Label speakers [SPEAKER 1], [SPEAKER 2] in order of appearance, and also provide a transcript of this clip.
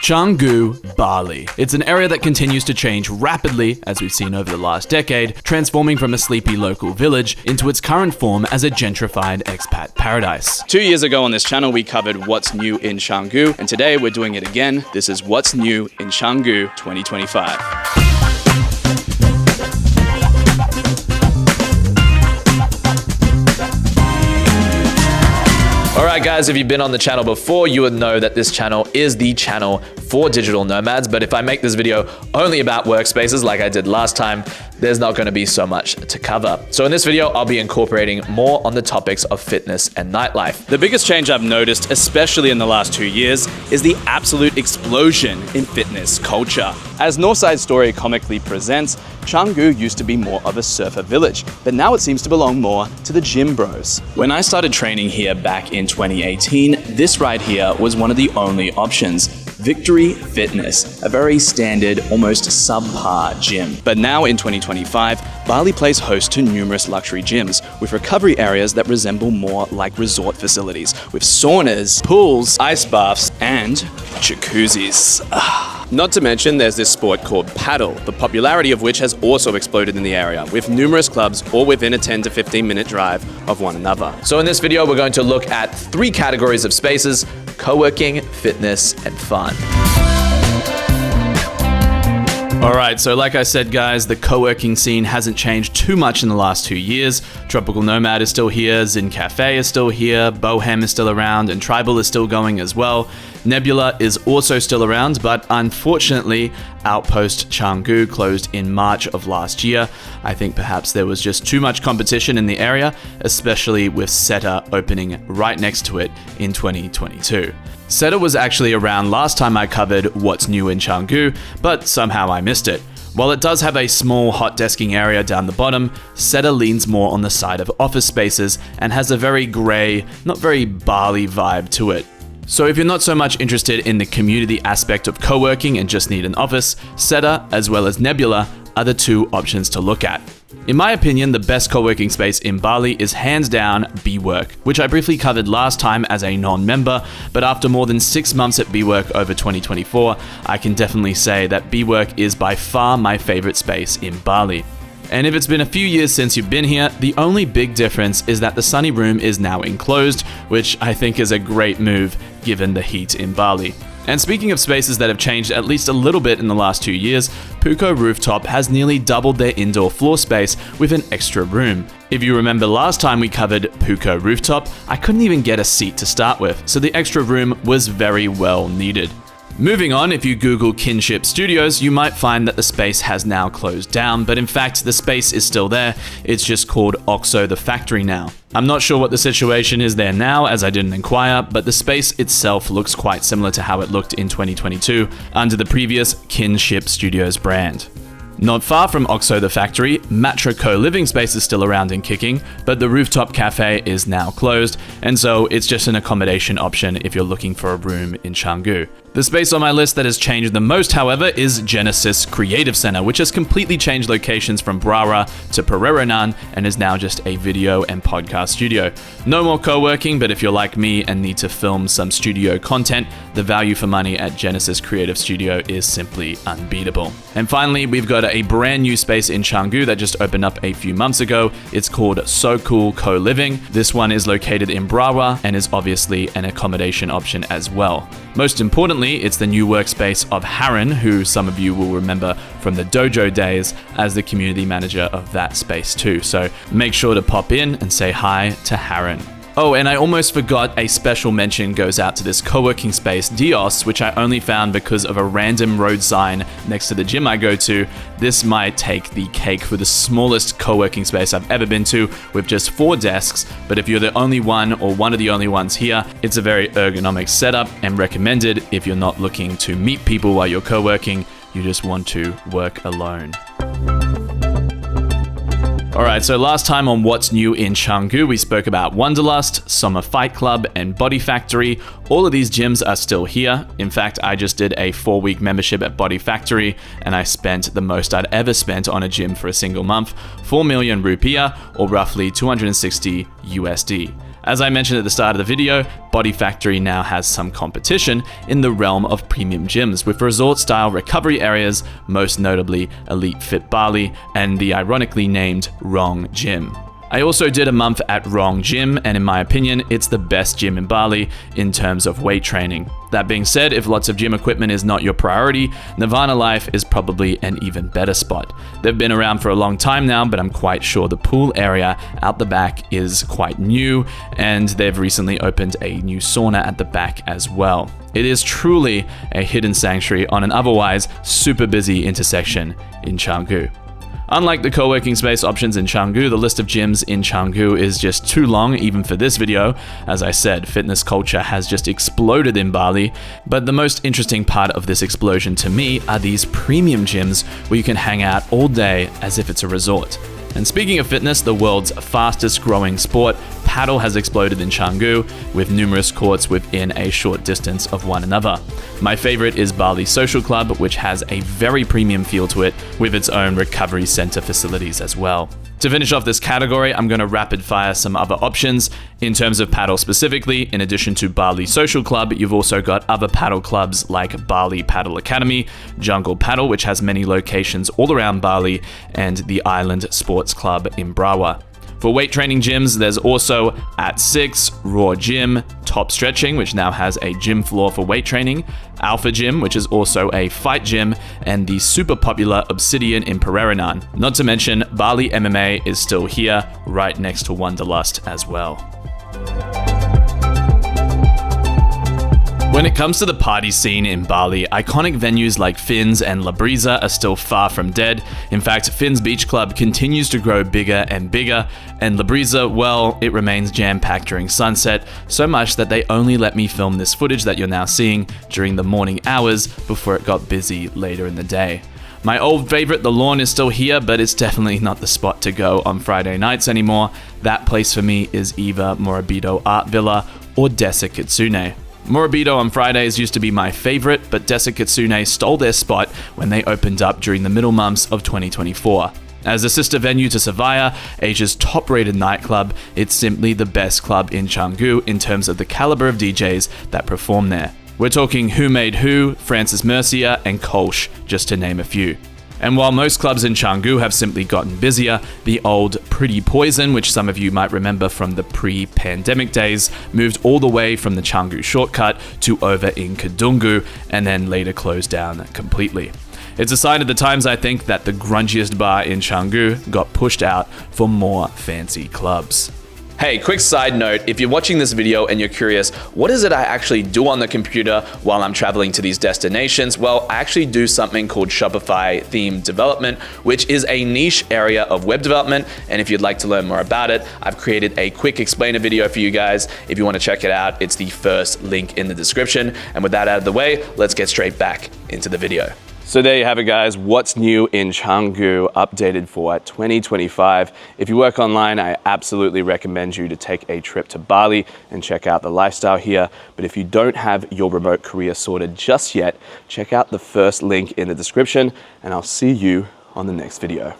[SPEAKER 1] Canggu, Bali. It's an area that continues to change rapidly, as we've seen over the last decade, transforming from a sleepy local village into its current form as a gentrified expat paradise.
[SPEAKER 2] 2 years ago on this channel, we covered what's new in Canggu, and today we're doing it again. This is what's new in Canggu 2025. Alright guys, if you've been on the channel before, you would know that this channel is the channel for digital nomads, but if I make this video only about workspaces like I did last time, there's not going to be so much to cover. So in this video, I'll be incorporating more on the topics of fitness and nightlife. The biggest change I've noticed, especially in the last 2 years, is the absolute explosion in fitness culture. As Northside Story comically presents, Canggu used to be more of a surfer village, but now it seems to belong more to the gym bros. When I started training here back in 2018, this right here was one of the only options. Victory Fitness, a very standard, almost subpar gym. But now in 2025, Bali plays host to numerous luxury gyms with recovery areas that resemble more like resort facilities, with saunas, pools, ice baths, and jacuzzis. Not to mention there's this sport called Padel, the popularity of which has also exploded in the area, with numerous clubs all within a 10 to 15 minute drive of one another. So in this video, we're going to look at 3 categories of spaces: co-working, fitness, and fun.
[SPEAKER 1] Alright, so like I said guys, the co-working scene hasn't changed too much in the last 2 years. Tropical Nomad is still here, Zen Cafe is still here, Boheme is still around, and Tribal is still going as well. Nebula is also still around, but unfortunately, Outpost Canggu closed in March of last year. I think perhaps there was just too much competition in the area, especially with Seta opening right next to it in 2022. Seta was actually around last time I covered what's new in Canggu, but somehow I missed it. While it does have a small hot desking area down the bottom, Seta leans more on the side of office spaces and has a very grey, not very Bali vibe to it. So if you're not so much interested in the community aspect of co-working and just need an office, Seta as well as Nebula are the 2 options to look at. In my opinion, the best co-working space in Bali is hands down Bwork, which I briefly covered last time as a non-member, but after more than 6 months at Bwork over 2024, I can definitely say that Bwork is by far my favorite space in Bali. And if it's been a few years since you've been here, the only big difference is that the sunny room is now enclosed, which I think is a great move given the heat in Bali. And speaking of spaces that have changed at least a little bit in the last 2 years, Puco Rooftop has nearly doubled their indoor floor space with an extra room. If you remember last time we covered Puco Rooftop, I couldn't even get a seat to start with, so the extra room was very well needed. Moving on, if you Google Kinship Studios, you might find that the space has now closed down, but in fact, the space is still there. It's just called Oxo the Factory now. I'm not sure what the situation is there now, as I didn't inquire, but the space itself looks quite similar to how it looked in 2022 under the previous Kinship Studios brand. Not far from Oxo the Factory, Matra Coliving Space is still around and kicking, but the Rooftop Cafe is now closed, and so it's just an accommodation option if you're looking for a room in Canggu. The space on my list that has changed the most, however, is Genesis Creative Center, which has completely changed locations from Brara to Pereiranan and is now just a video and podcast studio. No more co-working, but if you're like me and need to film some studio content, the value for money at Genesis Creative Studio is simply unbeatable. And finally, we've got a brand new space in Canggu that just opened up a few months ago. It's called Sokkool Co-Living. This one is located in Brara and is obviously an accommodation option as well. Most importantly, it's the new workspace of Harren, who some of you will remember from the dojo days as the community manager of that space too. So make sure to pop in and say hi to Harren. Oh, and I almost forgot, a special mention goes out to this co-working space, Deos, which I only found because of a random road sign next to the gym I go to. This might take the cake for the smallest co-working space I've ever been to, with just 4 desks, but if you're the only one or one of the only ones here, it's a very ergonomic setup and recommended if you're not looking to meet people while you're co-working, you just want to work alone. Alright, so last time on What's New in Canggu, we spoke about Wanderlust, Soma Fight Club, and Body Factory. All of these gyms are still here. In fact, I just did a 4-week membership at Body Factory, and I spent the most I'd ever spent on a gym for a single month, 4 million rupiah, or roughly 260 USD. As I mentioned at the start of the video, Body Factory now has some competition in the realm of premium gyms with resort-style recovery areas, most notably Elite Fit Bali and the ironically named Wrong Gym. I also did a month at Wrong Gym, and in my opinion, it's the best gym in Bali in terms of weight training. That being said, if lots of gym equipment is not your priority, Nirvana Life is probably an even better spot. They've been around for a long time now, but I'm quite sure the pool area out the back is quite new, and they've recently opened a new sauna at the back as well. It is truly a hidden sanctuary on an otherwise super busy intersection in Canggu. Unlike the co-working space options in Canggu, the list of gyms in Canggu is just too long even for this video. As I said, fitness culture has just exploded in Bali, but the most interesting part of this explosion to me are these premium gyms where you can hang out all day as if it's a resort. And speaking of fitness, the world's fastest growing sport, Padel, has exploded in Canggu with numerous courts within a short distance of one another. My favorite is Bali Social Club, which has a very premium feel to it with its own recovery center facilities as well. To finish off this category, I'm going to rapid fire some other options. In terms of Padel specifically, in addition to Bali Social Club, you've also got other Padel clubs like Bali Padel Academy, Jungle Padel, which has many locations all around Bali, and the Island Sports Club in Brawa. For weight training gyms, there's also At 6, Raw Gym, Top Stretching, which now has a gym floor for weight training, Alpha Gym, which is also a fight gym, and the super popular Obsidian in Pereranan. Not to mention, Bali MMA is still here, right next to Wanderlust as well. When it comes to the party scene in Bali, iconic venues like Finn's and La Brisa are still far from dead. In fact, Finn's Beach Club continues to grow bigger and bigger, and La Brisa, well, it remains jam-packed during sunset, so much that they only let me film this footage that you're now seeing during the morning hours before it got busy later in the day. My old favorite, The Lawn, is still here, but it's definitely not the spot to go on Friday nights anymore. That place for me is either Morabito Art Villa or Desa Kitsuné. Morabito on Fridays used to be my favorite, but Desa Kitsuné stole their spot when they opened up during the middle months of 2024. As a sister venue to Savaya, Asia's top-rated nightclub, it's simply the best club in Canggu in terms of the caliber of DJs that perform there. We're talking Who Made Who, Francis Mercier, and Kolsch, just to name a few. And while most clubs in Canggu have simply gotten busier, the old Pretty Poison, which some of you might remember from the pre-pandemic days, moved all the way from the Canggu shortcut to over in Kadungu, and then later closed down completely. It's a sign of the times, I think, that the grungiest bar in Canggu got pushed out for more fancy clubs.
[SPEAKER 2] Hey, quick side note, if you're watching this video and you're curious, what is it I actually do on the computer while I'm traveling to these destinations? Well, I actually do something called Shopify theme development, which is a niche area of web development. And if you'd like to learn more about it, I've created a quick explainer video for you guys. If you want to check it out, it's the first link in the description. And with that out of the way, let's get straight back into the video. So there you have it, guys. What's new in Canggu, updated for 2025. If you work online, I absolutely recommend you to take a trip to Bali and check out the lifestyle here. But if you don't have your remote career sorted just yet, check out the first link in the description, and I'll see you on the next video.